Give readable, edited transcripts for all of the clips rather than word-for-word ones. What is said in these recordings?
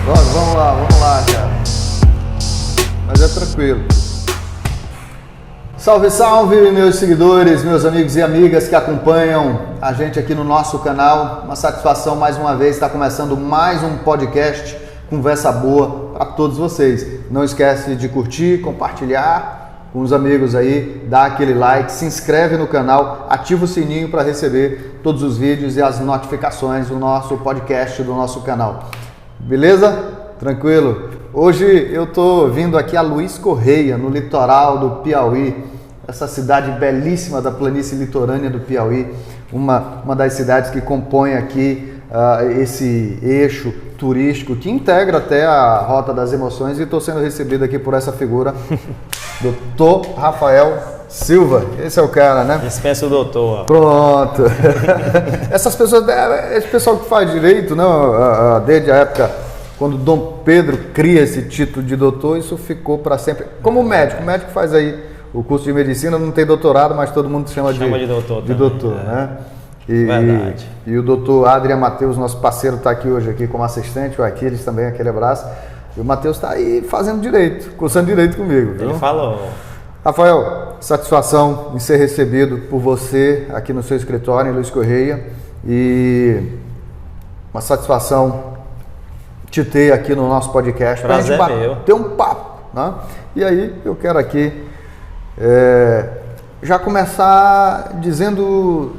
Vamos lá, cara. Mas é tranquilo. Salve, salve, meus seguidores, meus amigos e amigas que acompanham a gente aqui no nosso canal. Uma satisfação mais uma vez estar começando mais um podcast, conversa boa para todos vocês. Não esquece de curtir, compartilhar com os amigos aí, dá aquele like, se inscreve no canal, ativa o sininho para receber todos os vídeos e as notificações do nosso podcast, do nosso canal. Beleza? Tranquilo? Hoje eu tô vindo aqui a Luiz Correia, no litoral do Piauí, essa cidade belíssima da planície litorânea do Piauí, uma das cidades que compõe aqui esse eixo turístico que integra até a Rota das Emoções, e estou sendo recebido aqui por essa figura, Dr. Rafael Silva. Esse é o cara, né? Dispensa o doutor. Ó. Pronto. Essas pessoas, esse pessoal que faz direito, né, desde a época quando Dom Pedro cria esse título de doutor, isso ficou para sempre. Como o médico faz aí o curso de medicina, não tem doutorado, mas todo mundo chama de doutor. De doutor, né? Verdade. E o doutor Adrian Matheus, nosso parceiro, está aqui hoje aqui como assistente, o Aquiles também, aquele abraço. E o Matheus está aí fazendo direito, cursando direito comigo. Viu? Ele falou. Rafael, satisfação em ser recebido por você aqui no seu escritório, em Luiz Correia. E uma satisfação te ter aqui no nosso podcast para a gente bater um papo. Né? E aí eu quero aqui já começar dizendo,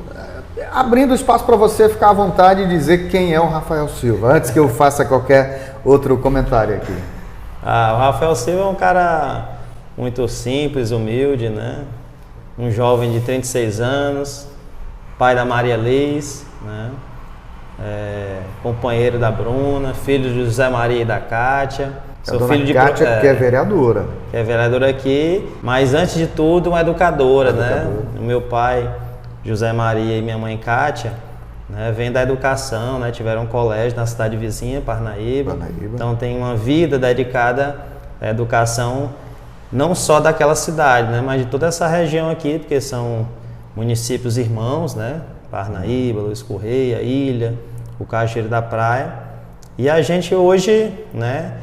abrindo espaço para você ficar à vontade e dizer quem é o Rafael Silva, antes que eu faça qualquer outro comentário aqui. O Rafael Silva é um cara muito simples, humilde, né? Um jovem de 36 anos, pai da Maria Liz, né? Companheiro da Bruna, filho de José Maria e da Kátia. Sou filho de Kátia, que é vereadora. Que é vereadora aqui, mas antes de tudo uma educadora, né? O meu pai, José Maria, e minha mãe Kátia, né, vem da educação, né? Tiveram um colégio na cidade vizinha, Parnaíba. Então tem uma vida dedicada à educação, não só daquela cidade, né? Mas de toda essa região aqui, porque são municípios irmãos, né? Parnaíba, Luiz Correia, Ilha, o Cajueiro da Praia. E a gente hoje, né?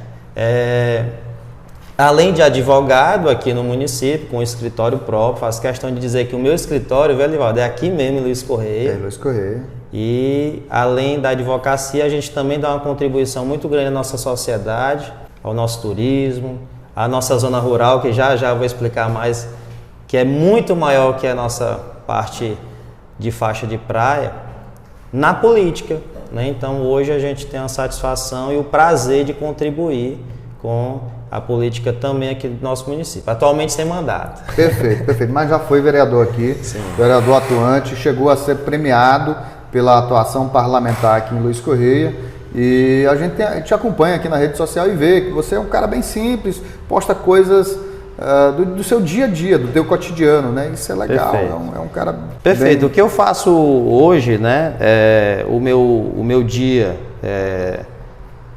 Além de advogado aqui no município, com um escritório próprio, faço questão de dizer que o meu escritório, Velivaldo, é aqui mesmo em Luiz Correia. Luiz Correia. E além da advocacia, a gente também dá uma contribuição muito grande à nossa sociedade, ao nosso turismo, à nossa zona rural, que já vou explicar mais, que é muito maior que a nossa parte de faixa de praia, na política. Né? Então hoje a gente tem a satisfação e o prazer de contribuir com a política também aqui do nosso município, atualmente sem mandato. Perfeito, mas já foi vereador aqui, sim. Vereador atuante, chegou a ser premiado pela atuação parlamentar aqui em Luiz Correia, e a gente te acompanha aqui na rede social e vê que você é um cara bem simples, posta coisas do seu dia a dia, do teu cotidiano, né? Isso é legal, é um cara perfeito. O que eu faço hoje, né, o meu dia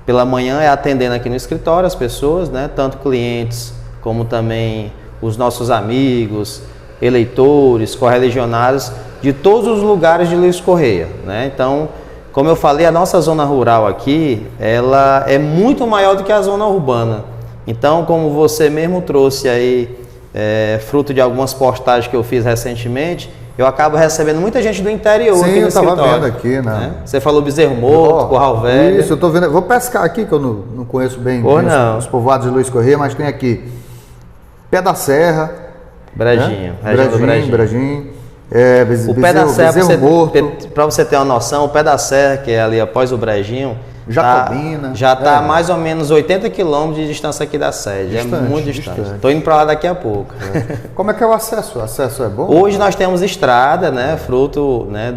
pela manhã é atendendo aqui no escritório as pessoas, né, tanto clientes como também os nossos amigos, eleitores, correligionários de todos os lugares de Luiz Correia, né? Então, como eu falei, a nossa zona rural aqui, ela é muito maior do que a zona urbana. Então, como você mesmo trouxe aí, fruto de algumas postagens que eu fiz recentemente, eu acabo recebendo muita gente do interior. Sim, aqui no escritório. Sim, eu estava vendo aqui, né? Você falou Bezerro Morto, Curral Velho. Isso, eu estou vendo. Vou pescar aqui, que eu não conheço bem os povoados de Luiz Correia, mas tem aqui Pé da Brejinho, né? Brejinho. O Pé da Serra, para você ter uma noção, o Pé da Serra, que é ali após o Brejinho, Jacobina. Já está a mais ou menos 80 quilômetros de distância aqui da sede. Distante, é muito distante. Estou indo para lá daqui a pouco. Como é que é o acesso? O acesso é bom? Hoje nós temos estrada, né, fruto, né,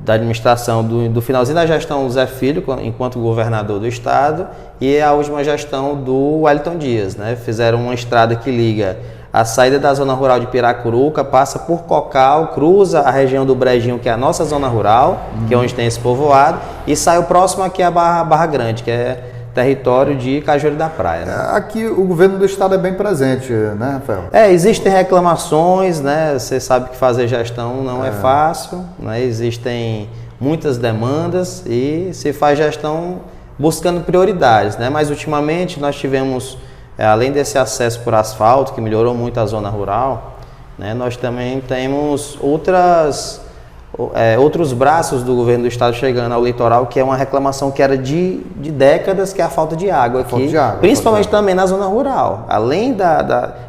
da administração do finalzinho da gestão do Zé Filho, enquanto governador do estado, e a última gestão do Wellington Dias. Né? Fizeram uma estrada que liga a saída da zona rural de Piracuruca, passa por Cocal, cruza a região do Brejinho, que é a nossa zona rural, que é onde tem esse povoado, e sai o próximo aqui a Barra Grande, que é território de Cajueiro da Praia. Né? Aqui o governo do estado é bem presente, né, Rafael? Existem reclamações, né? Você sabe que fazer gestão não é fácil, né? Existem muitas demandas e se faz gestão buscando prioridades, né? Mas ultimamente nós tivemos, além desse acesso por asfalto, que melhorou muito a zona rural, né, nós também temos outros braços do governo do estado chegando ao litoral, que é uma reclamação que era de décadas, que é a falta de água aqui, principalmente também na zona rural. Além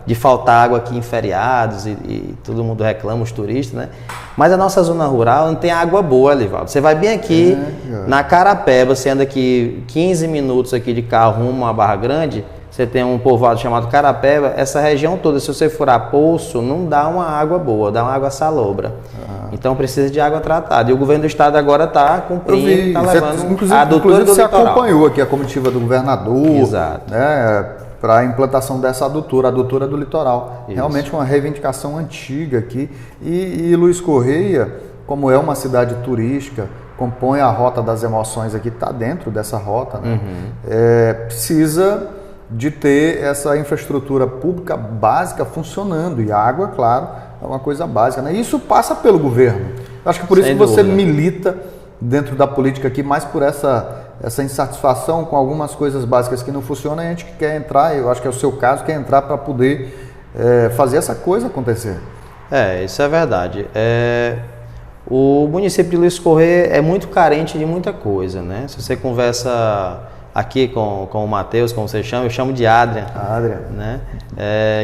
de faltar água aqui em feriados e todo mundo reclama, os turistas, né? Mas a nossa zona rural não tem água boa, Livaldo. Você vai bem aqui na Carapeba, você anda aqui 15 minutos aqui de carro rumo a Barra Grande, você tem um povoado chamado Carapeba, essa região toda, se você furar poço, não dá uma água boa, dá uma água salobra. Então precisa de água tratada. E o governo do estado agora está cumprindo, está levando a adutora do litoral. Você acompanhou aqui a comitiva do governador, exato, né, para a implantação dessa adutora, a adutora do litoral. Isso. Realmente uma reivindicação antiga aqui. E Luiz Correia, como é uma cidade turística, compõe a Rota das Emoções aqui, está dentro dessa rota, né? Precisa de ter essa infraestrutura pública básica funcionando, e a água, claro, é uma coisa básica, né? E isso passa pelo governo. Acho que por isso que você milita dentro da política aqui, mais por essa insatisfação com algumas coisas básicas que não funcionam, e a gente quer entrar, eu acho que é o seu caso, quer entrar para poder fazer essa coisa acontecer. Isso é verdade. O município de Luiz Correia é muito carente de muita coisa, né? Se você conversa aqui com o Matheus, como você chama, eu chamo de Adrian, né?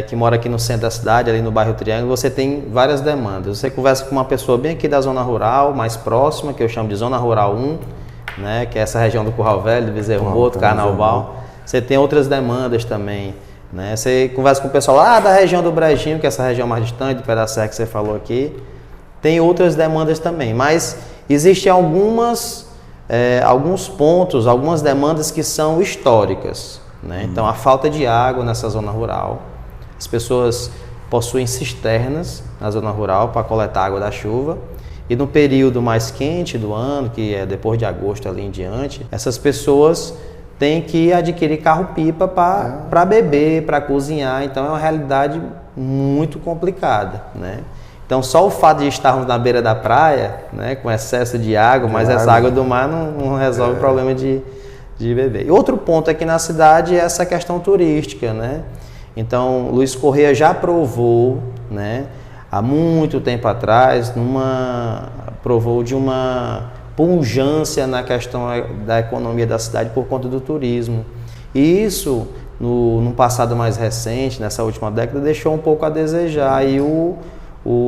Que mora aqui no centro da cidade, ali no bairro Triângulo, você tem várias demandas. Você conversa com uma pessoa bem aqui da zona rural, mais próxima, que eu chamo de zona rural 1, né? Que é essa região do Curral Velho, do Bezerro Morto, Carnaval. Você tem outras demandas também, né? Você conversa com o pessoal lá da região do Brejinho, que é essa região mais distante, do Pé da Serra que você falou aqui. Tem outras demandas também, mas existem alguns pontos, algumas demandas que são históricas, né? Então, a falta de água nessa zona rural. As pessoas possuem cisternas na zona rural para coletar água da chuva. E no período mais quente do ano, que é depois de agosto ali em diante, essas pessoas têm que adquirir carro-pipa para beber, para cozinhar. Então, é uma realidade muito complicada, né? Então, só o fato de estarmos na beira da praia, né, com excesso de água, mas essa água do mar não resolve o problema de beber. E outro ponto aqui na cidade é essa questão turística, né? Então, Luiz Correia já provou, né, há muito tempo atrás, provou de uma pungência na questão da economia da cidade por conta do turismo. E isso, no passado mais recente, nessa última década, deixou um pouco a desejar, e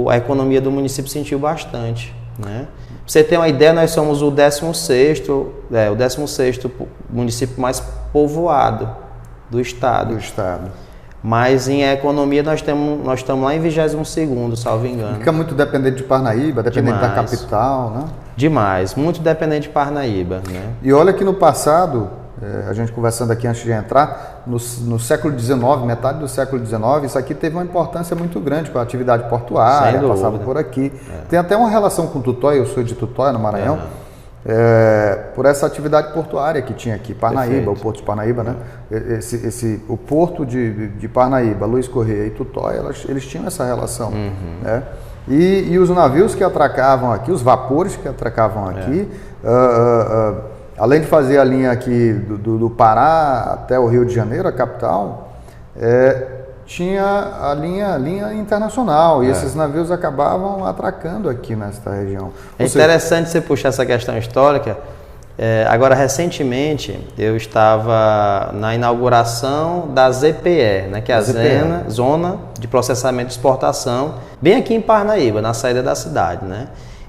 a economia do município sentiu bastante, né? Pra você ter uma ideia, nós somos o 16º município mais povoado do estado. Mas em economia nós estamos lá em 22º, salvo engano. Fica muito dependente de Parnaíba, dependente da capital, né? Demais, muito dependente de Parnaíba, né? E olha que no passado, a gente conversando aqui antes de entrar, no século XIX, metade do século XIX, isso aqui teve uma importância muito grande com a atividade portuária, passava por aqui. Tem até uma relação com Tutóia, eu sou de Tutóia, no Maranhão, por essa atividade portuária que tinha aqui, Parnaíba, o Porto de Parnaíba, né? O Porto de Parnaíba, Luiz Correia e Tutóia, eles tinham essa relação, né? E os navios que atracavam aqui, os vapores que atracavam aqui, além de fazer a linha aqui do Pará até o Rio de Janeiro, a capital, tinha a linha internacional, e esses navios acabavam atracando aqui nesta região. É interessante você puxar essa questão histórica. Agora, recentemente, eu estava na inauguração da ZPE, né, que é a Zona de Processamento e Exportação, bem aqui em Parnaíba, na saída da cidade, né?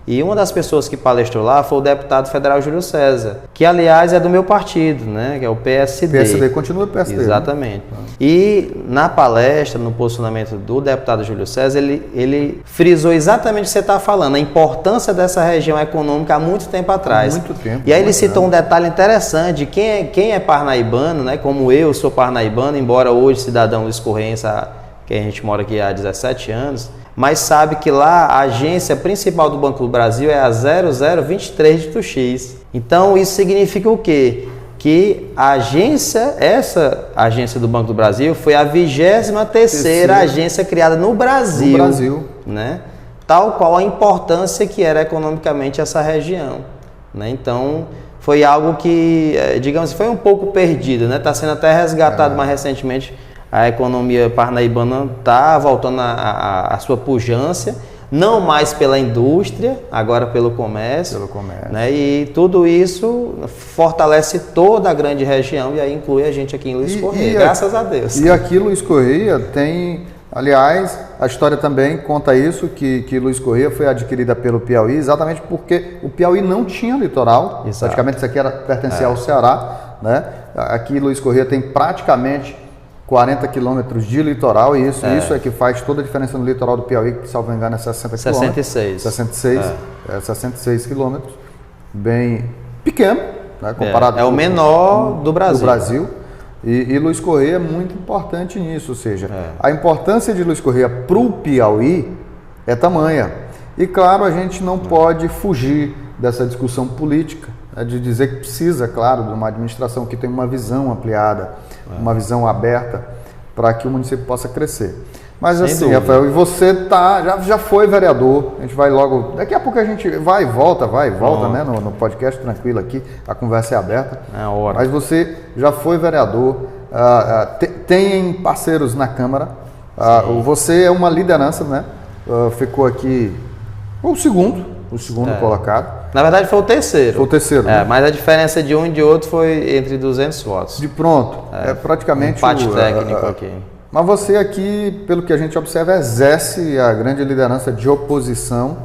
E uma das pessoas que palestrou lá foi o deputado federal Júlio César, que aliás é do meu partido, né, que é o PSD. PSD, continua o PSD. Exatamente. Né? E na palestra, no posicionamento do deputado Júlio César, ele frisou exatamente o que você está falando, a importância dessa região econômica há muito tempo atrás. Há muito tempo. E aí ele citou um detalhe interessante de quem é parnaibano, né, como eu sou parnaibano, embora hoje cidadão Luiz Correia, que a gente mora aqui há 17 anos, mas sabe que lá a agência principal do Banco do Brasil é a 0023 dígito X. Então isso significa o quê? Que essa agência do Banco do Brasil foi a 23ª agência criada no Brasil. No Brasil. Né? Tal qual a importância que era economicamente essa região. né? Então, foi algo que, digamos assim, foi um pouco perdido, né? Está sendo até resgatado mais recentemente. A economia parnaibana está voltando à sua pujança, não mais pela indústria, agora pelo comércio. Né? E tudo isso fortalece toda a grande região e aí inclui a gente aqui em Luiz Correia, graças a Deus. E aqui Luiz Correia tem, aliás, a história também conta isso, que Luiz Correia foi adquirida pelo Piauí exatamente porque o Piauí não tinha litoral. Exato. Praticamente isso aqui pertencia ao Ceará, né? Aqui Luiz Correia tem praticamente 40 quilômetros de litoral, e isso é que faz toda a diferença no litoral do Piauí, que, salvo engano, é 60 quilômetros. 66 quilômetros, bem pequeno, né, comparado com o menor do Brasil. E Luiz Correia é muito importante nisso, ou seja, a importância de Luiz Correia para o Piauí é tamanha. E claro, a gente não pode fugir dessa discussão política, de dizer que precisa, claro, de uma administração que tem uma visão ampliada, uma visão aberta para que o município possa crescer. Mas sem assim, dúvida. Rafael, e você já foi vereador, a gente vai logo, daqui a pouco a gente vai e volta, né, no podcast tranquilo aqui, a conversa é aberta. É hora. Mas você já foi vereador, tem parceiros na Câmara, você é uma liderança, né, ficou aqui o segundo colocado. Na verdade foi o terceiro. Foi o terceiro. Né? Mas a diferença de um e de outro foi entre 200 votos. De pronto. É praticamente empate técnico aqui. Mas você aqui, pelo que a gente observa, exerce a grande liderança de oposição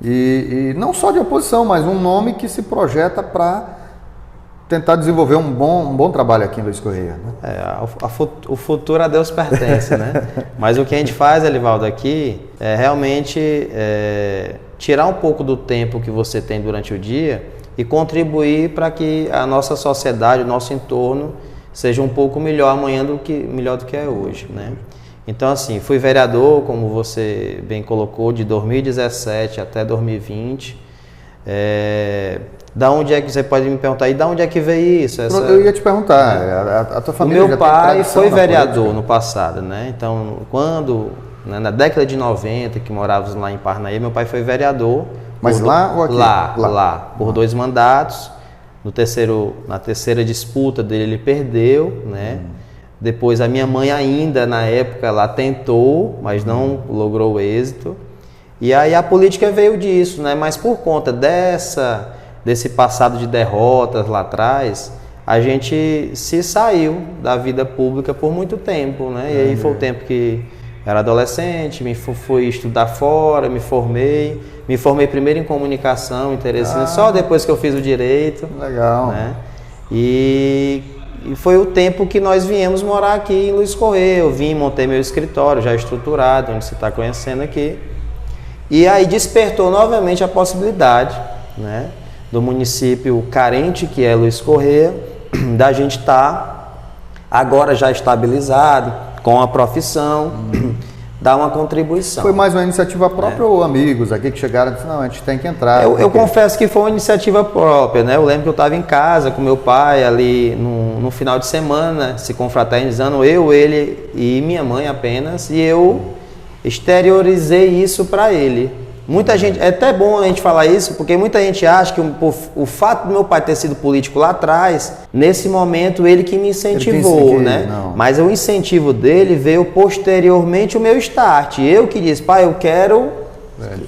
e não só de oposição, mas um nome que se projeta para tentar desenvolver um bom trabalho aqui em Luiz Correia. Né? O futuro a Deus pertence, né? Mas o que a gente faz, Elivaldo, aqui é realmente tirar um pouco do tempo que você tem durante o dia e contribuir para que a nossa sociedade, o nosso entorno seja um pouco melhor amanhã melhor do que é hoje, né? Então, assim, fui vereador, como você bem colocou, de 2017 até 2020. Da onde é que você pode me perguntar? E da onde é que veio isso? Eu ia te perguntar. A tua família o meu pai foi vereador no passado, né? Então, na década de 90, que morávamos lá em Parnaíba, meu pai foi vereador. Mas lá ou aqui? Lá, por 2 mandatos. Na terceira disputa dele, ele perdeu, né? Depois a minha mãe ainda, na época, ela tentou, mas não logrou êxito. E aí a política veio disso, né? Mas por conta desse passado de derrotas lá atrás, a gente se saiu da vida pública por muito tempo, né? E aí foi o tempo que era adolescente, fui estudar fora, me formei primeiro em comunicação em Teresina, só depois que eu fiz o direito. Legal. Né? E foi o tempo que nós viemos morar aqui em Luiz Correia. Eu montei meu escritório já estruturado, onde você está conhecendo aqui. E aí despertou novamente a possibilidade, né, do município carente que é Luiz Correia, da gente estar agora já estabilizado, com a profissão, dar uma contribuição. Foi mais uma iniciativa própria ou amigos aqui que chegaram e disseram, não, a gente tem que entrar? Eu confesso que foi uma iniciativa própria, né? Eu lembro que eu estava em casa com meu pai ali no final de semana, se confraternizando, ele e minha mãe apenas, e eu exteriorizei isso para ele. Muita gente, é até bom a gente falar isso, porque muita gente acha que o fato do meu pai ter sido político lá atrás, nesse momento ele que me incentivou, né? Não. Mas o incentivo dele veio posteriormente o meu start. Eu que disse, pai, eu quero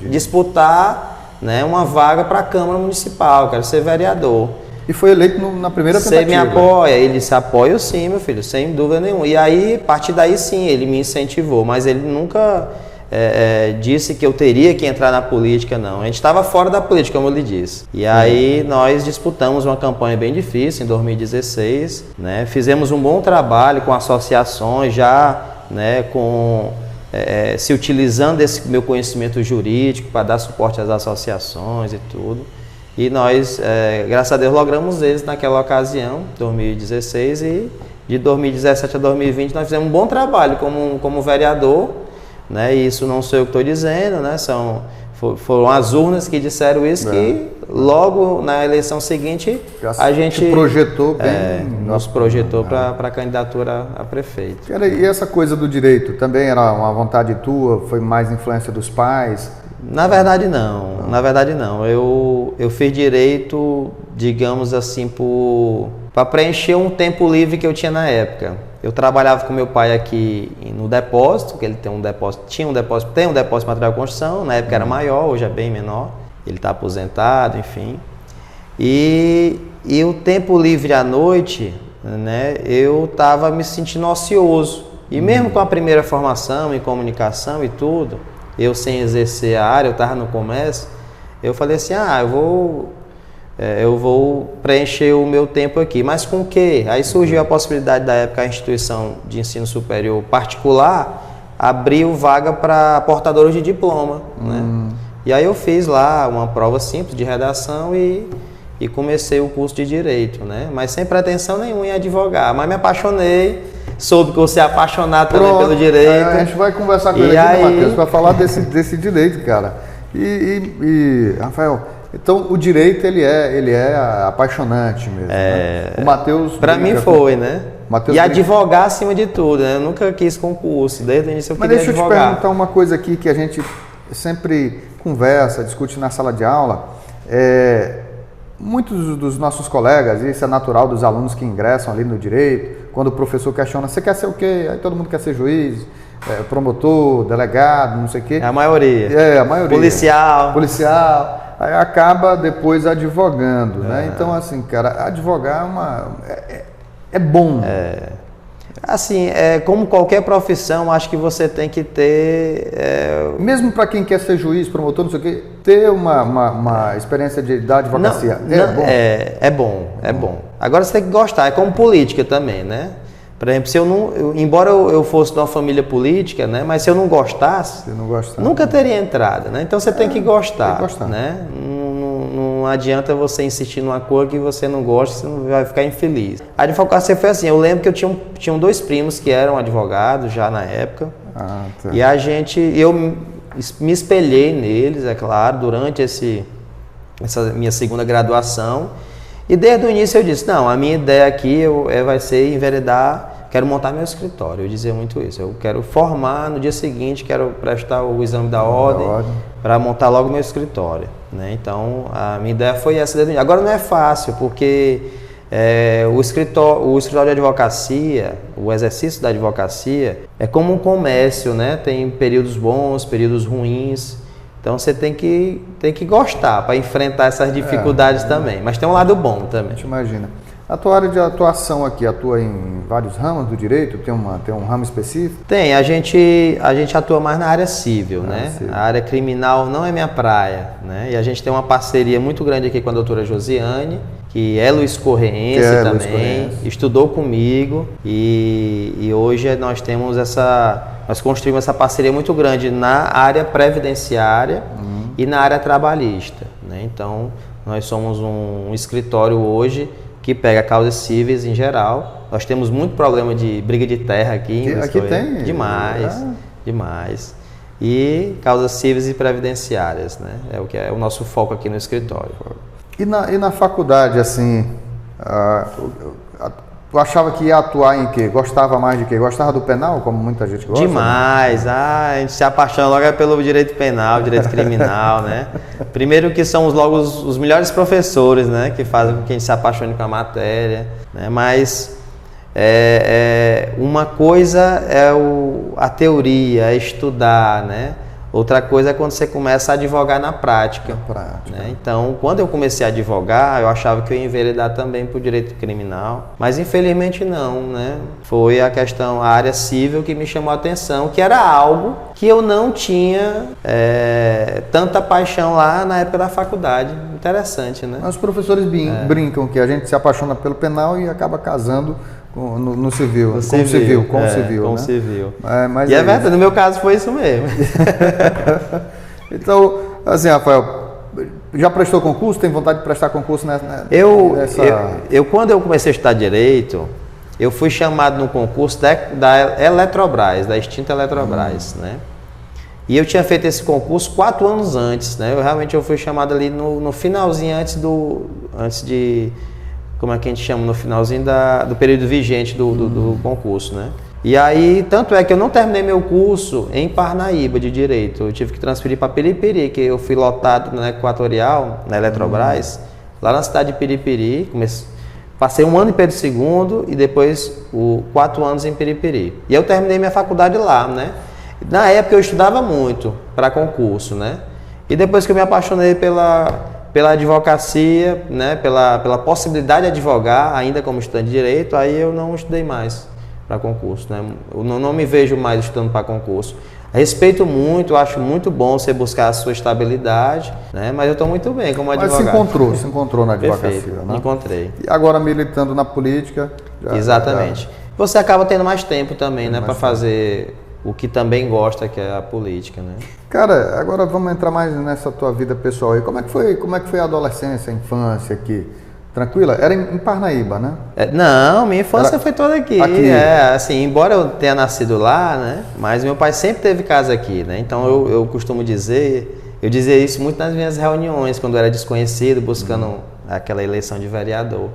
disputar, né, uma vaga para a Câmara Municipal, quero ser vereador. E foi eleito na primeira tentativa. Você me apoia? Ele disse, apoio sim, meu filho, sem dúvida nenhuma. E aí, a partir daí sim, ele me incentivou, mas ele nunca disse que eu teria que entrar na política, não. A gente estava fora da política, como eu lhe disse. E aí nós disputamos uma campanha bem difícil em 2016, né? Fizemos um bom trabalho com associações já, né, se utilizando desse meu conhecimento jurídico para dar suporte às associações e tudo. E nós, graças a Deus, logramos êxito naquela ocasião, 2016, e de 2017 a 2020 nós fizemos um bom trabalho como vereador, né? E isso não sou eu que estou dizendo, né? Foram as urnas que disseram isso, que logo na eleição seguinte a gente projetou bem, nos projetou para a candidatura a prefeito. E essa coisa do direito também era uma vontade tua? Foi mais influência dos pais? Na verdade não. eu fiz direito, digamos assim, para preencher um tempo livre que eu tinha na época. Eu trabalhava com meu pai aqui no depósito, que ele tem um depósito, tem um depósito de material de construção, na época era maior, hoje é bem menor. Ele está aposentado, enfim. E o tempo livre à noite, né, eu estava me sentindo ocioso. E mesmo com a primeira formação em comunicação e tudo, eu sem exercer a área, eu estava no comércio, eu falei assim, eu vou preencher o meu tempo aqui. Mas com o quê? Aí surgiu a possibilidade da época, a instituição de ensino superior particular abriu vaga para portadores de diploma, né? E aí eu fiz lá uma prova simples de redação e comecei o curso de Direito, né? Mas sem pretensão nenhuma em advogar. Mas me apaixonei, soube que você é apaixonado também pelo Direito. A gente vai conversar com ele aqui, Matheus, para falar desse Direito, cara. E Rafael, então o Direito ele é apaixonante mesmo, né? O Matheus... Para mim foi, né? E advogar acima de tudo, né? Eu nunca quis concurso, desde o início eu queria advogar. Mas deixa eu te perguntar uma coisa aqui que a gente sempre conversa, discute na sala de aula. Muitos dos nossos colegas, e isso é natural dos alunos que ingressam ali no Direito, quando o professor questiona, você quer ser o quê? Aí todo mundo quer ser juiz, promotor, delegado, não sei o quê. É a maioria. A maioria. Policial. Aí acaba depois advogando, né? Então, assim, cara, advogar é bom. Assim, como qualquer profissão, acho que você tem que ter... Mesmo para quem quer ser juiz, promotor, não sei o quê, ter uma experiência da advocacia é bom. É bom. Agora você tem que gostar, é como política também, né? Por exemplo, se embora eu fosse de uma família política, né? Mas se eu não gostasse, nunca teria entrada, né? Então você tem que gostar, né? Não adianta você insistir numa coisa que você não gosta, você não vai ficar infeliz. A advocacia foi assim, eu lembro que eu tinha dois primos que eram advogados já na época. Tá. E eu me espelhei neles, é claro, durante essa minha segunda graduação. E desde o início eu disse, não, a minha ideia aqui vai ser enveredar, quero montar meu escritório. Eu dizia muito isso, eu quero formar no dia seguinte, quero prestar o exame da ordem para montar logo meu escritório, né? Então, a minha ideia foi essa desde o início. Agora não é fácil, porque o escritório de advocacia, o exercício da advocacia é como um comércio, né? Tem períodos bons, períodos ruins. Então você tem que gostar para enfrentar essas dificuldades também. Mas tem um lado bom também. A gente imagina. A tua área de atuação aqui atua em vários ramos do direito? Tem um ramo específico? Tem. A gente atua mais na área civil, né? Civil. A área criminal não é minha praia, né? E a gente tem uma parceria muito grande aqui com a doutora Josiane, que é luiscorreense também, estudou comigo e hoje nós construímos essa parceria muito grande na área previdenciária e na área trabalhista, né? Então, nós somos um escritório hoje que pega causas cíveis em geral. Nós temos muito problema de briga de terra aqui. Aqui tem? Demais. E causas cíveis e previdenciárias, né? É o que é o nosso foco aqui no escritório. E na faculdade, assim, tu achava que ia atuar em quê? Gostava mais de quê? Gostava do penal, como muita gente gosta? Demais, né? A gente se apaixona logo pelo direito penal, direito criminal, né? Primeiro que são logo os melhores professores, né? Que fazem com que a gente se apaixone com a matéria, né? Mas uma coisa é a teoria, é estudar, né? Outra coisa é quando você começa a advogar na prática. Né? Então, quando eu comecei a advogar, eu achava que eu ia enveredar também para o direito criminal, mas infelizmente não, né? Foi a área civil que me chamou a atenção, que era algo que eu não tinha tanta paixão lá na época da faculdade. Interessante, né? Mas os professores brincam que a gente se apaixona pelo penal e acaba casando no civil, com o civil. Mas é verdade, no meu caso foi isso mesmo. Então, assim, Rafael, já prestou concurso? Tem vontade de prestar concurso nessa? Quando eu comecei a estudar Direito, eu fui chamado no concurso da Eletrobras, da extinta Eletrobras, né? E eu tinha feito esse concurso 4 anos antes, né? Eu fui chamado ali no finalzinho, antes de... Como é que a gente chama? No finalzinho do período vigente do concurso, né? E aí, tanto é que eu não terminei meu curso em Parnaíba de Direito. Eu tive que transferir para Piripiri, que eu fui lotado na Equatorial, na Eletrobras, lá na cidade de Piripiri. Passei 1 ano em Pedro II e depois 4 anos em Piripiri. E eu terminei minha faculdade lá, né? Na época eu estudava muito para concurso, né? E depois que eu me apaixonei pela advocacia, né? Pela possibilidade de advogar, ainda como estudante de Direito, aí eu não estudei mais para concurso, né? Eu não me vejo mais estudando para concurso. Respeito muito, acho muito bom você buscar a sua estabilidade, né? Mas eu estou muito bem como advogado. Mas se encontrou na advocacia, Perfeito, né? Encontrei. E agora militando na política. Exatamente. Você acaba tendo mais tempo também, né? Para fazer o que também gosta, que é a política, né? Cara, agora vamos entrar mais nessa tua vida pessoal aí. Como é que foi a adolescência, a infância aqui? Tranquila? Era em Parnaíba, né? Não, minha infância foi toda aqui. Assim, embora eu tenha nascido lá, né? Mas meu pai sempre teve casa aqui, né? Então eu costumo dizer, eu dizia isso muito nas minhas reuniões, quando eu era desconhecido, buscando aquela eleição de vereador.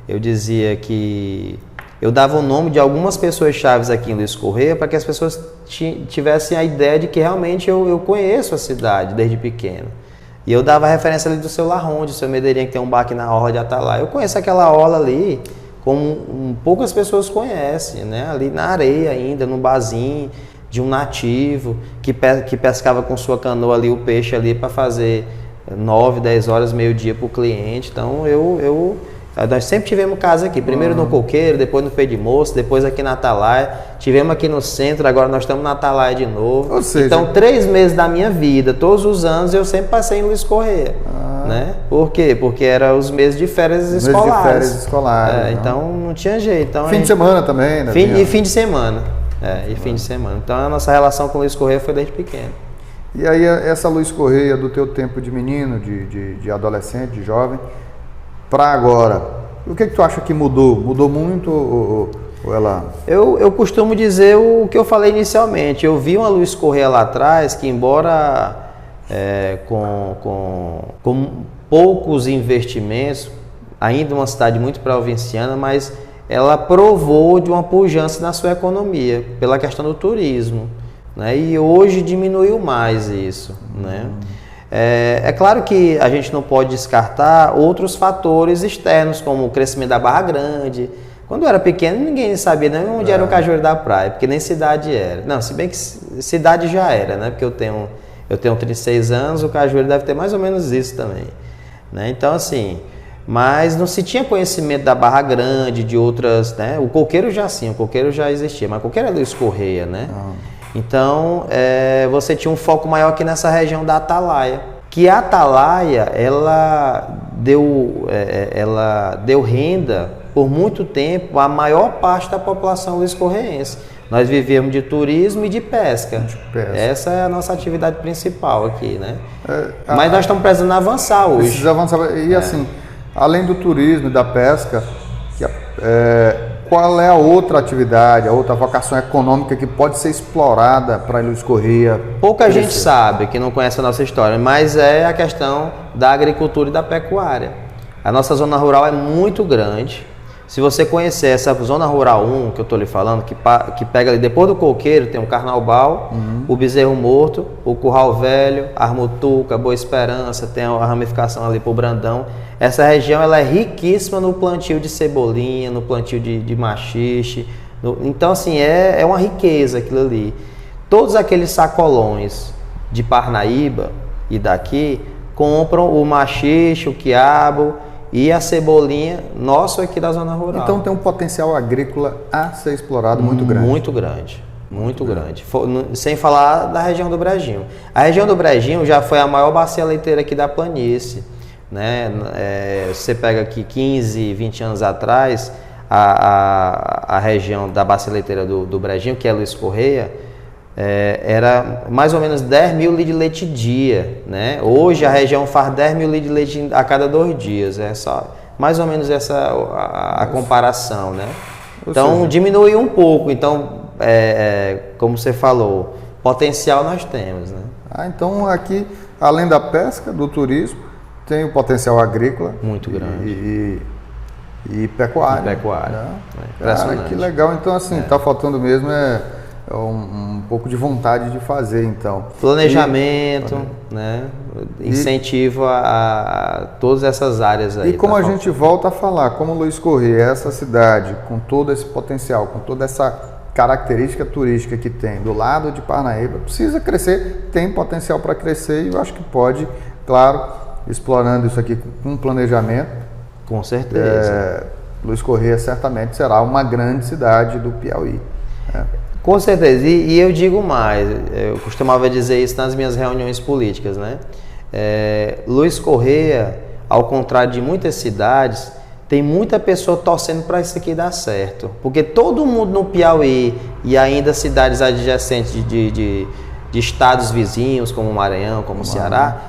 Eu dizia que eu dava o nome de algumas pessoas chaves aqui em Luiz Correia para que as pessoas tivessem a ideia de que realmente eu conheço a cidade desde pequeno. E eu dava referência ali do seu Larronde, do seu Medeirinha, que tem um bar aqui na orla de Atalaia. Eu conheço aquela orla ali, como poucas pessoas conhecem, né? Ali na areia ainda, no barzinho de um nativo, que pescava com sua canoa ali o peixe ali para fazer 9, 10 horas, meio-dia para o cliente. Então nós sempre tivemos casa aqui, primeiro no Coqueiro, depois no Pé de Moço, depois aqui na Atalaia, tivemos aqui no centro, agora nós estamos na Atalaia de novo. Ou seja, então 3 meses da minha vida, todos os anos, eu sempre passei em Luiz Correia. Né? Por quê? Porque eram os meses de férias escolares. Meses de férias escolares. Então não tinha jeito. Então, fim de semana também, né? Fim de semana. Fim de semana. Então a nossa relação com o Luiz Correia foi desde pequeno. E aí essa Luiz Correia do teu tempo de menino, de adolescente, de jovem, para agora, o que tu acha que mudou? Mudou muito ou ela... Eu costumo dizer o que eu falei inicialmente. Eu vi uma Luiz Correia lá atrás que, embora com poucos investimentos, ainda uma cidade muito provinciana, mas ela provou de uma pujança na sua economia, pela questão do turismo, né? E hoje diminuiu mais isso, né? É claro que a gente não pode descartar outros fatores externos, como o crescimento da Barra Grande. Quando eu era pequeno, ninguém sabia nem onde era o Cajueiro da Praia, porque nem cidade era. Não, se bem que cidade já era, né? Porque eu tenho 36 anos, o Cajueiro deve ter mais ou menos isso também, né? Então, assim, mas não se tinha conhecimento da Barra Grande, de outras, né? O Coqueiro já sim, o Coqueiro já existia, mas o Coqueiro era Luiz Correia, né? Então, você tinha um foco maior aqui nessa região da Atalaia, que a Atalaia, ela deu renda por muito tempo à maior parte da população luiscorreense. Nós vivíamos de turismo e de pesca. Essa é a nossa atividade principal aqui, né? Mas nós estamos precisando avançar hoje. Precisa avançar. E assim, além do turismo e da pesca, qual é a outra atividade, a outra vocação econômica que pode ser explorada para Luiz Correia? Pouca gente sabe, que não conhece a nossa história, mas é a questão da agricultura e da pecuária. A nossa zona rural é muito grande. Se você conhecer essa zona rural 1, que eu estou lhe falando, que pega ali depois do Coqueiro, tem o Carnaubal, o Bezerro Morto, o Curral Velho, Armutuca, Boa Esperança, tem a ramificação ali para o Brandão. Essa região ela é riquíssima no plantio de cebolinha, no plantio de maxixe. Então, assim, é uma riqueza aquilo ali. Todos aqueles sacolões de Parnaíba e daqui compram o maxixe, o quiabo e a cebolinha nosso aqui da zona rural. Então tem um potencial agrícola a ser explorado muito grande. Muito grande. Sem falar da região do Brejinho. A região do Brejinho já foi a maior bacia leiteira aqui da planície, né? Você pega aqui 15, 20 anos atrás, a região da bacia leiteira do Brejinho, que é Luiz Correia, era mais ou menos 10 mil litros de leite dia, né? Hoje a região faz 10 mil litros de leite a cada 2 dias, é só mais ou menos essa a comparação, né? Então diminuiu um pouco, então como você falou, potencial nós temos, né? Então aqui, além da pesca, do turismo, tem o potencial agrícola muito grande. e pecuária. Né? Cara, que legal. Então, assim, tá faltando mesmo um pouco de vontade de fazer, então. Planejamento, né? Incentivo a todas essas áreas aí. E como a gente volta a falar, como Luiz Corrêa, essa cidade, com todo esse potencial, com toda essa característica turística que tem do lado de Parnaíba, precisa crescer, tem potencial para crescer e eu acho que pode, claro, explorando isso aqui com planejamento. Com certeza. Luiz Corrêa certamente será uma grande cidade do Piauí. Com certeza, e eu digo mais, eu costumava dizer isso nas minhas reuniões políticas, né? Luiz Corrêa, ao contrário de muitas cidades, tem muita pessoa torcendo para isso aqui dar certo, porque todo mundo no Piauí e ainda cidades adjacentes de estados vizinhos, como o Maranhão, como o Ceará,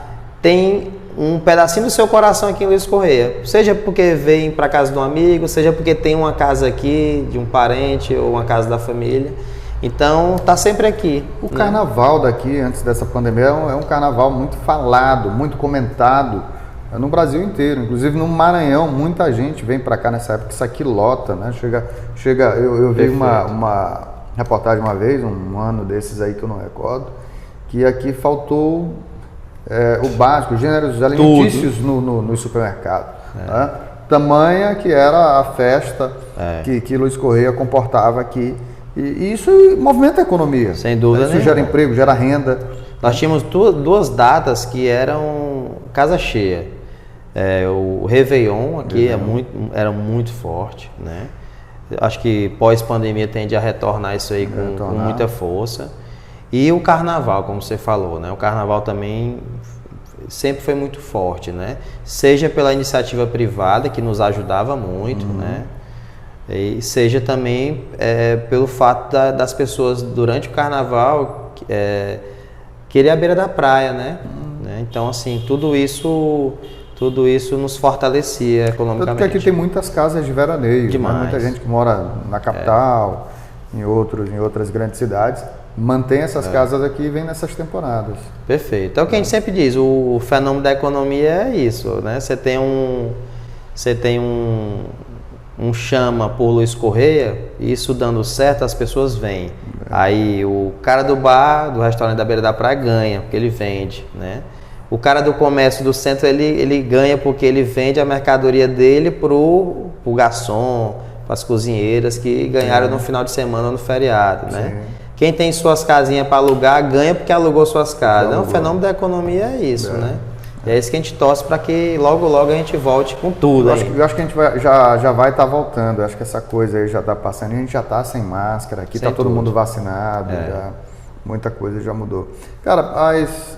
tem um pedacinho do seu coração aqui em Luiz Corrêa, seja porque vem para casa de um amigo, seja porque tem uma casa aqui de um parente ou uma casa da família. Então, tá sempre aqui. O carnaval daqui, antes dessa pandemia, é um carnaval muito falado, muito comentado no Brasil inteiro. Inclusive no Maranhão, muita gente vem para cá nessa época, isso aqui lota, né? Eu vi uma reportagem uma vez, um ano desses aí que eu não recordo, que aqui faltou o básico, gêneros alimentícios no supermercado. Né? Tamanha que era a festa que Luiz Corrêa comportava aqui. E isso movimenta a economia. Sem dúvida. Isso gera emprego, gera renda. Nós tínhamos duas datas que eram casa cheia. O Réveillon aqui era muito forte, né? Acho que pós-pandemia tende a retornar isso aí com muita força. E o Carnaval, como você falou, né? O Carnaval também sempre foi muito forte, né? Seja pela iniciativa privada, que nos ajudava muito, né? E seja também pelo fato das pessoas, durante o Carnaval, querer a beira da praia, né? Então, assim, tudo isso nos fortalecia economicamente. Tanto que aqui tem muitas casas de veraneio. Demais. Né? Muita gente que mora na capital, em outras grandes cidades, mantém essas casas aqui e vem nessas temporadas. Perfeito. É o que a gente sempre diz, o fenômeno da economia é isso, né? Você tem um chama por Luiz Corrêa, e isso dando certo, as pessoas vêm. Aí o cara do bar, do restaurante da beira da praia ganha, porque ele vende, né? O cara do comércio do centro, ele ganha porque ele vende a mercadoria dele pro garçom, para as cozinheiras que ganharam no final de semana ou no feriado, né? Sim. Quem tem suas casinhas para alugar, ganha porque alugou suas casas. Então, o fenômeno da economia é isso, né? E é isso que a gente torce para que logo a gente volte com tudo. Eu acho que a gente já vai estar voltando. Eu acho que essa coisa aí já está passando. A gente já está sem máscara. Aqui está todo mundo vacinado. Muita coisa já mudou. Cara, mas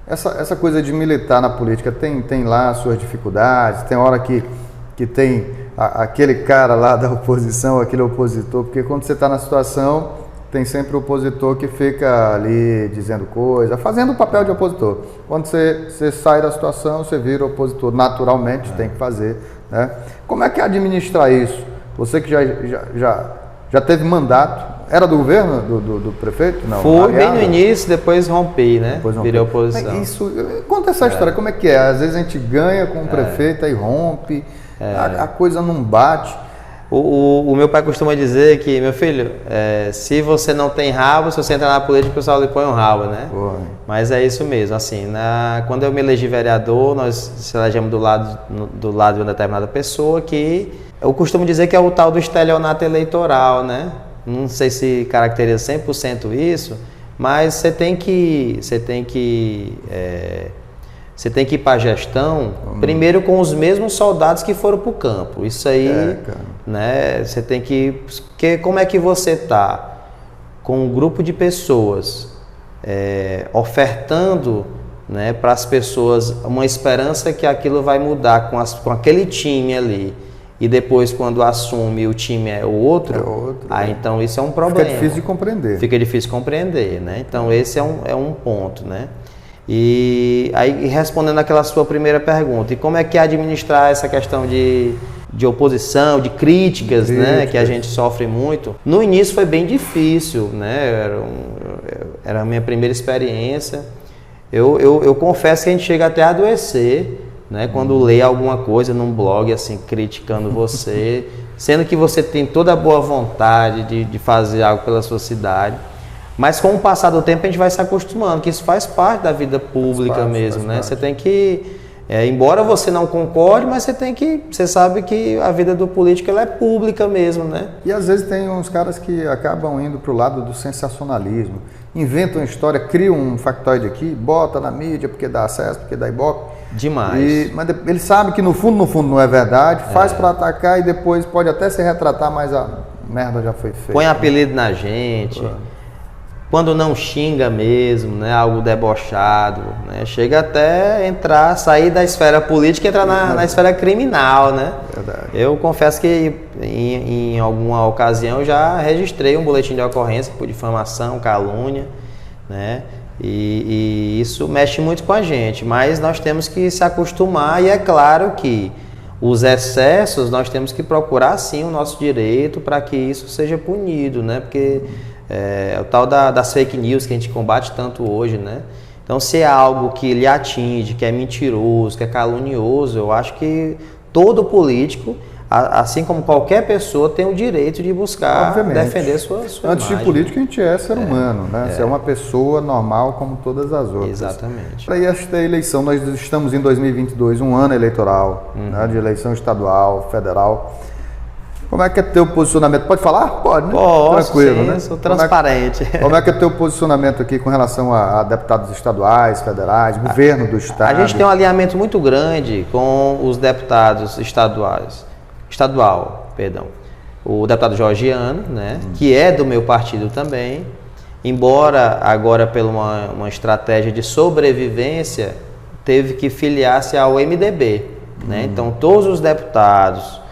essa coisa de militar na política tem lá as suas dificuldades. Tem hora que tem aquele cara lá da oposição, aquele opositor. Porque quando você está na situação, tem sempre o opositor que fica ali dizendo coisa, fazendo o papel de opositor. Quando você sai da situação, você vira opositor. Naturalmente, tem que fazer. Né? Como é que administrar isso? Você que já teve mandato, era do governo, do prefeito? Não. Foi bem no início, depois rompi, né? Virei oposição. Conta essa história, como é que é? Às vezes a gente ganha com o prefeito, aí rompe, a coisa não bate. O meu pai costuma dizer que, meu filho, se você não tem rabo, se você entrar na política, o pessoal lhe põe um rabo, né? Mas é isso mesmo, assim, quando eu me elegi vereador, nós se elegemos do lado de uma determinada pessoa que eu costumo dizer que é o tal do estelionato eleitoral, né? Não sei se caracteriza 100% isso, mas você tem que ir para a gestão, primeiro com os mesmos soldados que foram para o campo. Isso aí, né? Você tem que... Porque como é que você está com um grupo de pessoas ofertando, né, para as pessoas uma esperança que aquilo vai mudar com aquele time ali, e depois quando assume o time é outro, então isso é um problema. Fica difícil de compreender. Fica difícil de compreender, né? Então esse é um ponto, né? E aí, respondendo aquela sua primeira pergunta, e como é que é administrar essa questão de oposição, de críticas, né, que a gente sofre muito? No início foi bem difícil, né? Era a minha primeira experiência. Eu confesso que a gente chega até a adoecer, né, quando lê alguma coisa num blog assim criticando você, sendo que você tem toda a boa vontade de fazer algo pela sua cidade. Mas com o passar do tempo a gente vai se acostumando, que isso faz parte da vida pública mesmo, né? Você tem que, embora você não concorde, mas você sabe que a vida do político ela é pública mesmo, né? E às vezes tem uns caras que acabam indo para o lado do sensacionalismo, inventam uma história, criam um factoide aqui, bota na mídia porque dá acesso, porque dá ibope. Demais. Mas ele sabe que no fundo não é verdade, faz para atacar e depois pode até se retratar, mas a merda já foi feita. Põe apelido na gente. Quando não xinga mesmo, né, algo debochado, né, chega até sair da esfera política e entrar na esfera criminal, né? Verdade. Eu confesso que em alguma ocasião eu já registrei um boletim de ocorrência por difamação, calúnia, né? E isso mexe muito com a gente, mas nós temos que se acostumar e é claro que os excessos nós temos que procurar sim o nosso direito para que isso seja punido, né? Porque é o tal das fake news que a gente combate tanto hoje, né? Então, se é algo que lhe atinge, que é mentiroso, que é calunioso, eu acho que todo político, assim como qualquer pessoa, tem o direito de buscar defender sua Antes imagem. de político, a gente é ser humano, né? Você é uma pessoa normal como todas as outras. Exatamente. Para esta eleição, nós estamos em 2022, um ano eleitoral, né? De eleição estadual, federal. Como é que é teu posicionamento? Pode falar? Pode, né? Posso, tranquilo, sim, né? sou transparente. Como é que é teu posicionamento aqui com relação a deputados estaduais, federais, governo do estado? A gente tem um alinhamento muito grande com os deputados o deputado Georgiano, né, que é do meu partido também, embora agora por uma estratégia de sobrevivência teve que filiar-se ao MDB, né? Então todos os deputados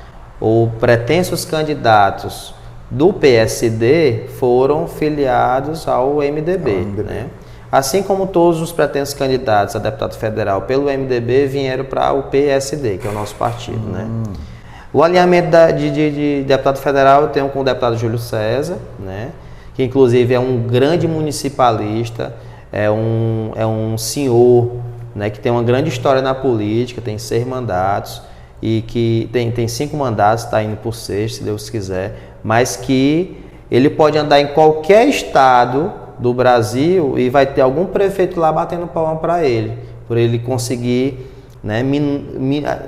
ou pretensos candidatos do PSD foram filiados ao MDB, né? Assim como todos os pretensos candidatos a deputado federal pelo MDB vieram para o PSD, que é o nosso partido, né? O alinhamento de deputado federal eu tenho com o deputado Júlio César, né? Que inclusive é um grande municipalista, é um senhor, né? Que tem uma grande história na política, tem 6 mandatos, e que tem 5 mandatos, está indo por 6, se Deus quiser, mas que ele pode andar em qualquer estado do Brasil e vai ter algum prefeito lá batendo palma para ele, por ele conseguir, né,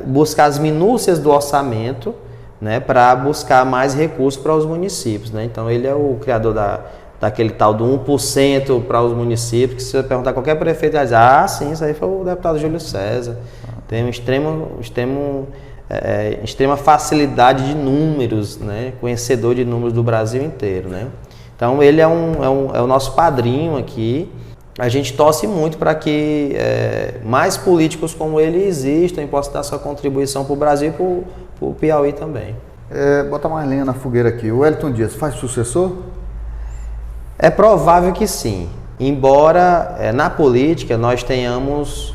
buscar as minúcias do orçamento, né, para buscar mais recursos para os municípios, né? Então ele é o criador daquele tal do 1% para os municípios, que se você perguntar a qualquer prefeito, ele vai dizer, sim, isso aí foi o deputado Júlio César. Tem extrema facilidade de números, né? Conhecedor de números do Brasil inteiro, né? Então ele é o nosso padrinho aqui. A gente torce muito para que mais políticos como ele existam e possam dar sua contribuição para o Brasil e para o Piauí também. Bota mais lenha na fogueira aqui. O Wellington Dias faz sucessor? É provável que sim. Embora na política nós temos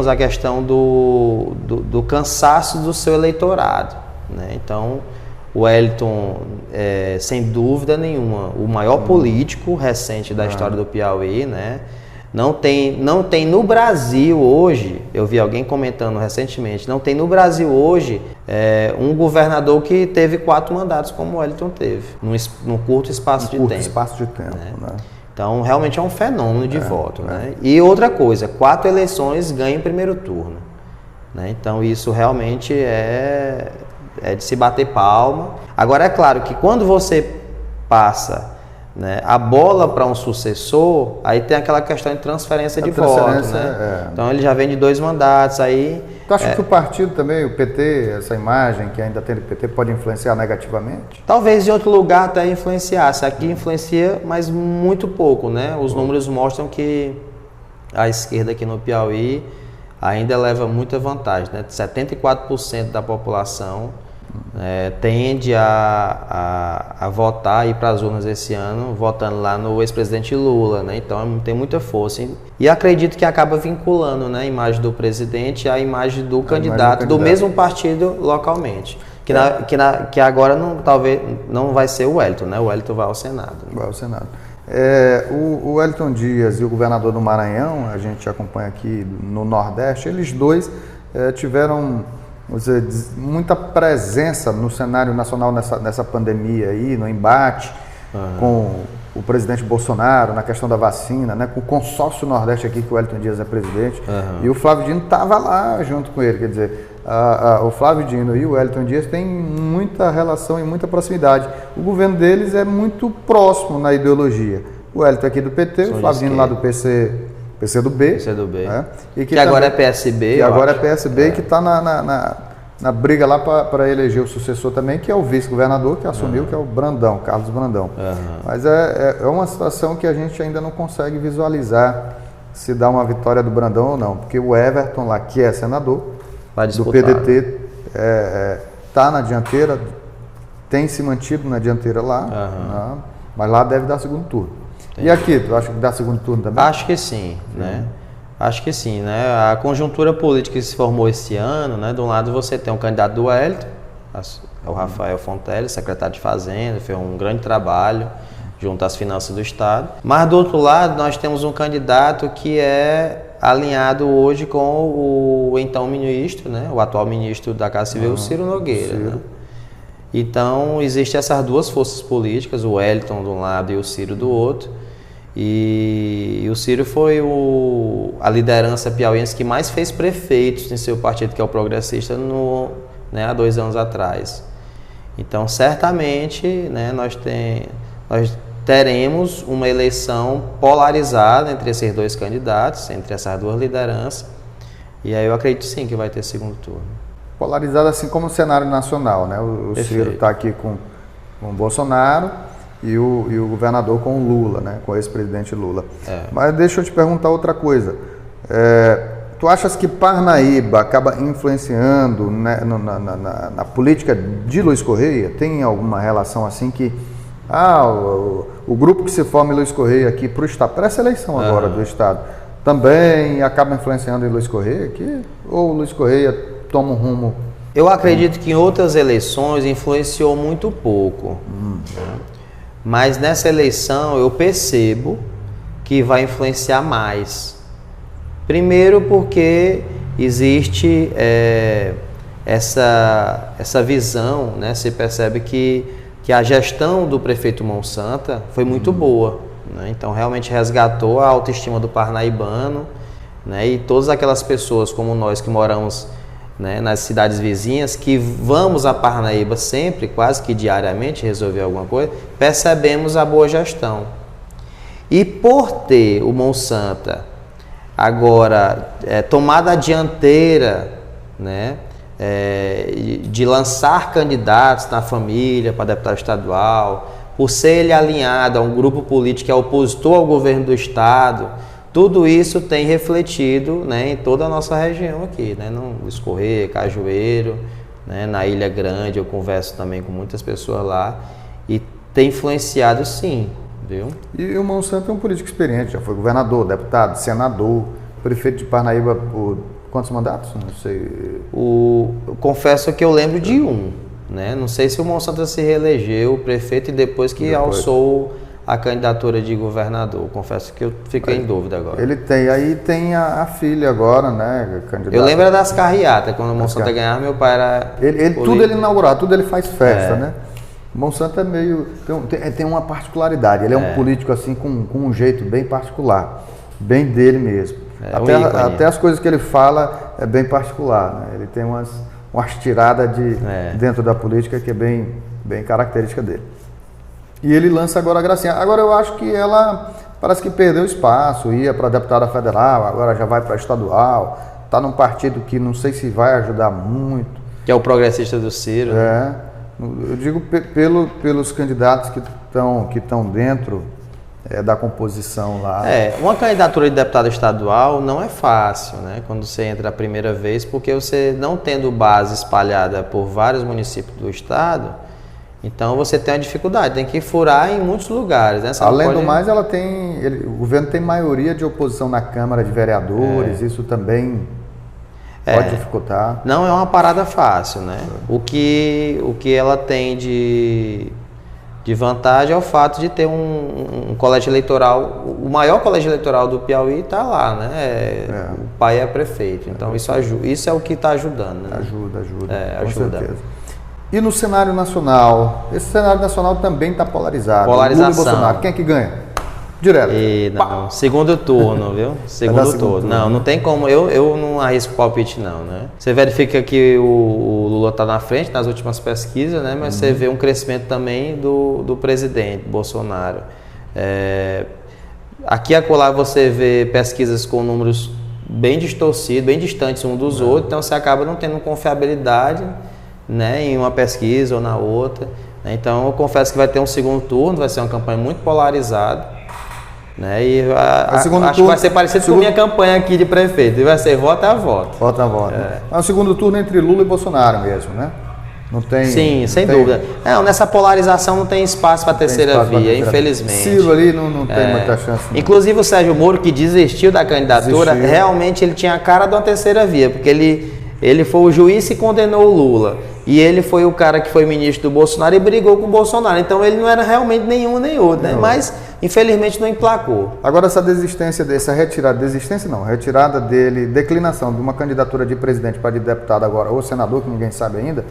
a questão do cansaço do seu eleitorado, né? Então, o Wellington é, sem dúvida nenhuma, o maior político recente da história do Piauí, né? Não tem no Brasil hoje, eu vi alguém comentando recentemente, não tem no Brasil hoje um governador que teve 4 mandatos como o Wellington teve, num curto espaço de tempo. Né? Então, realmente é um fenômeno de voto, né? E outra coisa, 4 eleições ganha em primeiro turno, né? Então, isso realmente é de se bater palma. Agora, é claro que quando você passa, né, a bola para um sucessor, aí tem aquela questão de transferência de voto, né? Então, ele já vem de 2 mandatos, aí... Tu acha que o partido também, o PT, essa imagem que ainda tem do PT, pode influenciar negativamente? Talvez em outro lugar até influenciasse. Aqui influencia, mas muito pouco, né? Os números mostram que a esquerda aqui no Piauí ainda leva muita vantagem, né? 74% da população tende a votar e ir para as urnas esse ano, votando lá no ex-presidente Lula, né? Então tem muita força. E acredito que acaba vinculando, né, a imagem do presidente à imagem do candidato do mesmo partido localmente. Que agora talvez não vai ser o Wellington, né? O Wellington vai ao Senado. Vai ao Senado. O Wellington Dias e o governador do Maranhão, a gente acompanha aqui no Nordeste, eles dois tiveram, vamos dizer, muita presença no cenário nacional nessa pandemia aí, no embate com o presidente Bolsonaro, na questão da vacina, né, com o consórcio Nordeste aqui, que o Wellington Dias é presidente, e o Flávio Dino estava lá junto com ele, quer dizer, o Flávio Dino e o Wellington Dias têm muita relação e muita proximidade. O governo deles é muito próximo na ideologia. O Wellington aqui do PT, o Flávio Dino lá do PCdoB. Né? E que agora é PSB. Que agora é PSB e que está na briga lá para eleger o sucessor também, que é o vice-governador que assumiu, que é o Brandão, Carlos Brandão. Mas é uma situação que a gente ainda não consegue visualizar se dá uma vitória do Brandão ou não, porque o Everton lá, que é senador do PDT, está na dianteira, tem se mantido na dianteira lá, né? Mas lá deve dar segundo turno. Entendi. E aqui, tu acha que dá segundo turno também? Acho que sim, né? Acho que sim, né? A conjuntura política que se formou esse ano, né? De um lado você tem um candidato do Wellington, o Rafael Fontelli, secretário de Fazenda, fez um grande trabalho junto às finanças do Estado. Mas do outro lado nós temos um candidato que é alinhado hoje com o então ministro, né? O atual ministro da Casa Civil, Ciro Nogueira. Né? Então existem essas duas forças políticas, o Wellington de um lado e o Ciro do outro. E o Ciro foi a liderança piauiense que mais fez prefeitos em seu partido, que é o Progressista, há 2 anos atrás. Então, certamente, né, nós teremos uma eleição polarizada entre esses dois candidatos, entre essas duas lideranças. E aí eu acredito sim que vai ter segundo turno. Polarizada assim como o cenário nacional, né? O Ciro está aqui com o Bolsonaro e o governador com o Lula, né? Com o ex-presidente Lula. Mas deixa eu te perguntar outra coisa. Tu achas que Parnaíba acaba influenciando, né, na política de Luiz Correia? Tem alguma relação assim que o grupo que se forma em Luiz Correia aqui para o Estado, para essa eleição agora do Estado, também acaba influenciando em Luiz Correia aqui? Ou Luiz Correia toma um rumo? Eu acredito que em outras eleições influenciou muito pouco. Mas nessa eleição eu percebo que vai influenciar mais. Primeiro porque existe essa visão, né? Se percebe que a gestão do prefeito Monsanta foi muito boa, né? Então realmente resgatou a autoestima do parnaibano, né? E todas aquelas pessoas como nós que moramos, né, nas cidades vizinhas, que vamos a Parnaíba sempre, quase que diariamente, resolver alguma coisa, percebemos a boa gestão. E por ter o Monsanta agora tomado a dianteira, né, de lançar candidatos na família para deputado estadual, por ser ele alinhado a um grupo político que é opositor ao governo do Estado, tudo isso tem refletido, né, em toda a nossa região aqui, né, no Luiz Correia, Cajueiro, né, na Ilha Grande. Eu converso também com muitas pessoas lá e tem influenciado sim, viu? E o Monsanto é um político experiente, já foi governador, deputado, senador, prefeito de Parnaíba por quantos mandatos? Não sei. Eu confesso que eu lembro de um, né? Não sei se o Monsanto se reelegeu prefeito e depois alçou a candidatura de governador. Confesso que eu fiquei em dúvida agora. Ele tem a filha agora, né? Candidata. Eu lembro das carreatas, quando o Monsanto ganhava, meu pai era... Tudo ele inaugurava, tudo ele faz festa, né? O Monsanto é meio... Tem uma particularidade, ele é um político assim com um jeito bem particular, bem dele mesmo. Até as coisas que ele fala é bem particular, né? Ele tem umas tiradas dentro da política que é bem característica dele. E ele lança agora a Gracinha. Agora eu acho que ela parece que perdeu espaço, ia para deputada federal, agora já vai para estadual, está num partido que não sei se vai ajudar muito. Que é o Progressista do Ciro. Eu digo pelos candidatos que estão dentro da composição lá. Uma candidatura de deputado estadual não é fácil, né? Quando você entra a primeira vez, porque você não tendo base espalhada por vários municípios do estado, então você tem uma dificuldade, tem que furar em muitos lugares, né? Além do mais, o governo tem maioria de oposição na Câmara de Vereadores, isso também pode dificultar. Não é uma parada fácil, né? O que ela tem de de vantagem é o fato de ter um colégio eleitoral, o maior colégio eleitoral do Piauí está lá, né? O pai é prefeito, então isso ajuda, isso é o que está ajudando, né? Ajuda, com certeza. E no cenário nacional? Esse cenário nacional também está polarizado. Polarização. Lula e Bolsonaro, quem é que ganha? Direto. Não, segundo turno, viu? Segundo turno. Não tem como, eu não arrisco palpite não, né? Você verifica que o Lula está na frente nas últimas pesquisas, né? Mas você vê um crescimento também do presidente Bolsonaro. Aqui e acolá você vê pesquisas com números bem distorcidos, bem distantes um dos outros, então você acaba não tendo confiabilidade, né, em uma pesquisa ou na outra. Então eu confesso que vai ter um segundo turno, vai ser uma campanha muito polarizada. Né? E acho que vai ser parecido com a minha campanha aqui de prefeito. E vai ser voto a voto. Voto a voto. É o segundo turno entre Lula e Bolsonaro mesmo, né? Não tem. Sim, sem dúvida. Não, nessa polarização não tem espaço para a terceira via, infelizmente. Ciro ali não tem muita chance. Não. Inclusive o Sérgio Moro, que desistiu da candidatura, realmente ele tinha a cara de uma terceira via, porque ele foi o juiz que condenou o Lula. E ele foi o cara que foi ministro do Bolsonaro e brigou com o Bolsonaro. Então ele não era realmente nenhum nem outro, né? Mas infelizmente não emplacou. Agora essa retirada dele, declinação de uma candidatura de presidente para de deputado agora, ou senador, que ninguém sabe ainda,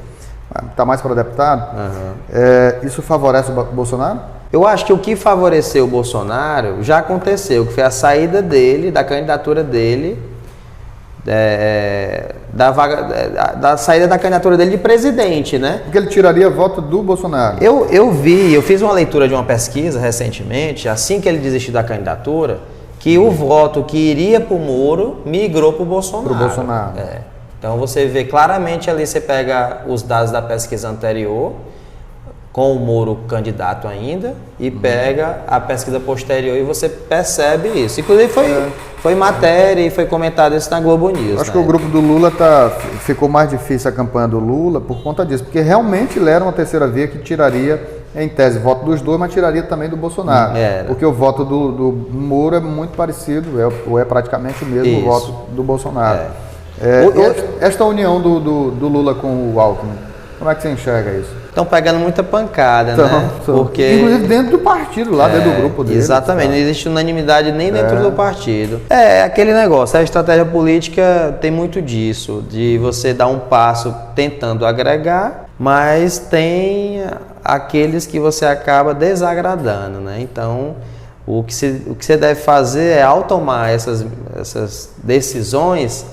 está mais para deputado, isso favorece o Bolsonaro? Eu acho que o que favoreceu o Bolsonaro já aconteceu, que foi a saída dele, da candidatura dele, da saída da candidatura dele de presidente, né? Porque ele tiraria voto do Bolsonaro. Eu fiz uma leitura de uma pesquisa recentemente, assim que ele desistiu da candidatura, que o voto que iria para o Moro migrou para o Bolsonaro. Então você vê claramente ali, você pega os dados da pesquisa anterior, com o Moro candidato ainda, e pega a pesquisa posterior e você percebe isso. Inclusive foi matéria e foi comentado isso na Globo News. Acho que o grupo do Lula ficou mais difícil a campanha do Lula por conta disso, porque realmente ele era uma terceira via que tiraria, em tese, voto dos dois, mas tiraria também do Bolsonaro. Porque o voto do Moro é muito parecido, é praticamente o mesmo voto do Bolsonaro. Esta união do Lula com o Alckmin, como é que você enxerga isso? Estão pegando muita pancada, né? Porque... Inclusive dentro do partido, lá dentro do grupo dele. Exatamente, não existe unanimidade nem dentro do partido. Aquele negócio, a estratégia política tem muito disso, de você dar um passo tentando agregar, mas tem aqueles que você acaba desagradando, né? Então, o que você deve fazer é, ao tomar essas decisões,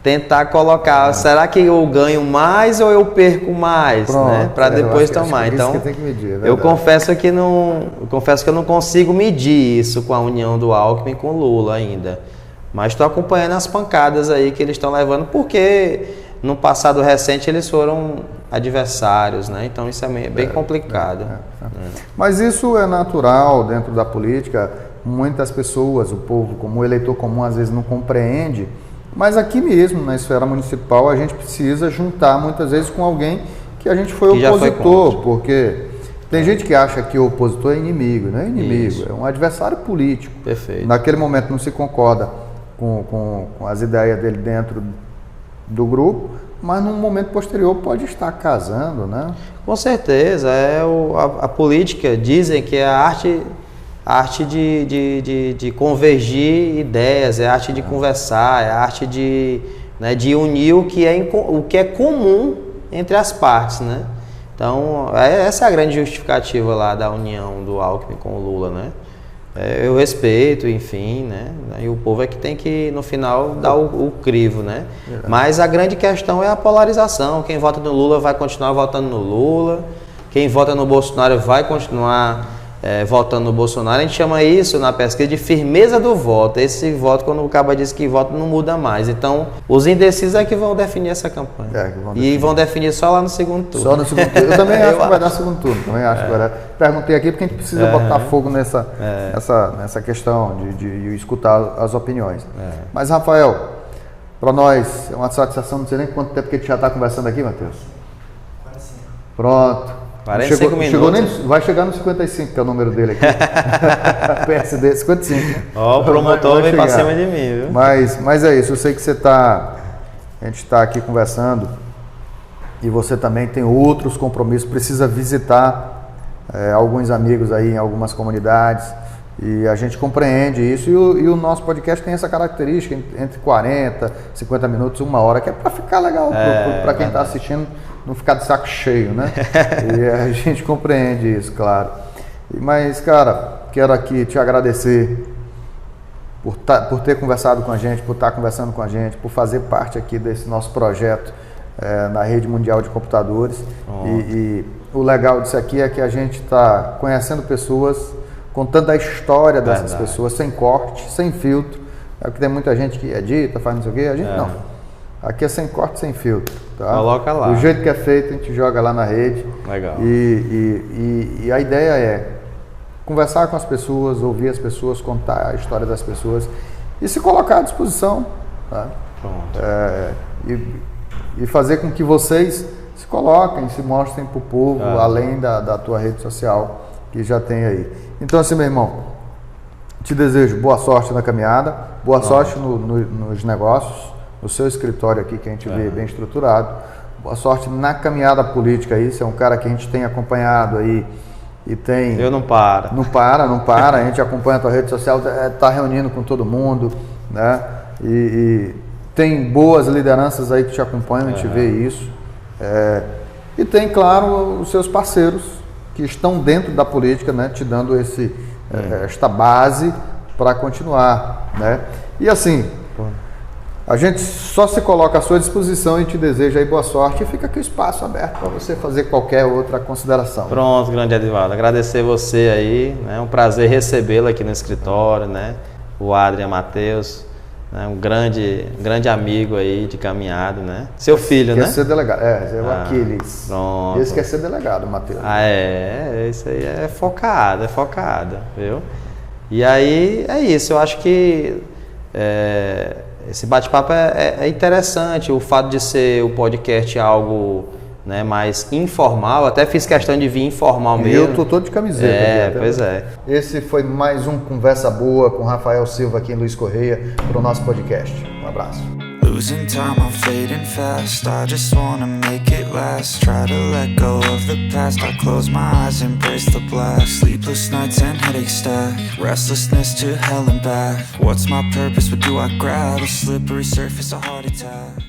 tentar colocar, será que eu ganho mais ou eu perco mais, né? Para depois tomar. Então, que tem que medir, eu confesso que eu não consigo medir isso com a união do Alckmin com o Lula ainda. Mas estou acompanhando as pancadas aí que eles estão levando, porque no passado recente eles foram adversários, né? Então isso é bem complicado. Mas isso é natural dentro da política. Muitas pessoas, o povo comum, o eleitor comum, às vezes não compreende. Mas aqui mesmo, na esfera municipal, a gente precisa juntar muitas vezes com alguém que a gente foi opositor, porque tem gente que acha que o opositor é inimigo, não é inimigo, é um adversário político. Perfeito. Naquele momento não se concorda com as ideias dele dentro do grupo, mas num momento posterior pode estar casando, né? Com certeza, a política, dizem que é a arte de convergir ideias, é a arte de conversar, é a arte de unir o que é comum entre as partes, né? Então, essa é a grande justificativa lá da união do Alckmin com o Lula, né? Eu respeito, enfim, né? E o povo é que tem que, no final, dar o crivo, né? Mas a grande questão é a polarização. Quem vota no Lula vai continuar votando no Lula, quem vota no Bolsonaro vai continuar votando no Bolsonaro. A gente chama isso na pesquisa de firmeza do voto. Esse voto, quando o cabo diz que voto, não muda mais. Então, os indecisos é que vão definir essa campanha. Vão definir só lá no segundo turno. Só no segundo turno. Eu também acho que vai dar segundo turno. Também acho que vai dar. Perguntei aqui porque a gente precisa botar fogo nessa questão de escutar as opiniões. Mas, Rafael, para nós é uma satisfação, não sei nem quanto tempo que a gente já está conversando aqui, Matheus. 45. Pronto. 45 minutos. Vai chegar no 55, que é o número dele aqui. PSD 55. O promotor vem para cima de mim, viu? Mas é isso, eu sei que a gente está aqui conversando e você também tem outros compromissos, precisa visitar alguns amigos aí em algumas comunidades, e a gente compreende isso, e o nosso podcast tem essa característica, entre 40, 50 minutos, 1 hora, que é para ficar legal, para quem está assistindo não ficar de saco cheio, né? E a gente compreende isso, claro. Mas, cara, quero aqui te agradecer por ter conversado com a gente, por estar conversando com a gente, por fazer parte aqui desse nosso projeto na Rede Mundial de Computadores. E o legal disso aqui é que a gente está conhecendo pessoas, contando a história dessas pessoas, sem corte, sem filtro. É porque tem muita gente que edita, faz não sei o quê, a gente não. Aqui é sem corte, sem filtro. Tá? Coloca lá. Do jeito que é feito, a gente joga lá na rede. Legal. E a ideia é conversar com as pessoas, ouvir as pessoas, contar a história das pessoas e se colocar à disposição. Tá? Pronto. E fazer com que vocês se coloquem, se mostrem para o povo, além da tua rede social que já tem aí. Então, assim, meu irmão, te desejo boa sorte na caminhada, boa sorte nos negócios, no seu escritório aqui, que a gente vê bem estruturado, boa sorte na caminhada política aí, você é um cara que a gente tem acompanhado aí e tem... Eu não paro. Não para, a gente acompanha a tua rede social, tá reunindo com todo mundo, né? E tem boas lideranças aí que te acompanham, a gente vê isso. E tem, claro, os seus parceiros que estão dentro da política, né? Te dando esta base para continuar, né? E assim... A gente só se coloca à sua disposição e te deseja aí boa sorte e fica aqui o espaço aberto para você fazer qualquer outra consideração. Pronto, grande Edivaldo. Agradecer você aí, né? É um prazer recebê-lo aqui no escritório, né? O Adrian Matheus, né? Um grande amigo aí de caminhada, né? Seu filho, né? Quer ser delegado, é o Aquiles. Pronto. Esse quer ser delegado, Matheus. Isso aí é focado, viu? E aí é isso, eu acho que... esse bate-papo é interessante, o fato de ser o podcast algo, né, mais informal, até fiz questão de vir informal mesmo. Eu tô todo de camiseta. Pois é. Esse foi mais um Conversa Boa com Rafael Silva aqui em Luiz Correia para o nosso podcast. Um abraço. Losing time, I'm fading fast. I just wanna make it last. Try to let go of the past. I close my eyes, embrace the blast. Sleepless nights and headaches stack. Restlessness to hell and back. What's my purpose? What do I grab? A slippery surface, a heart attack.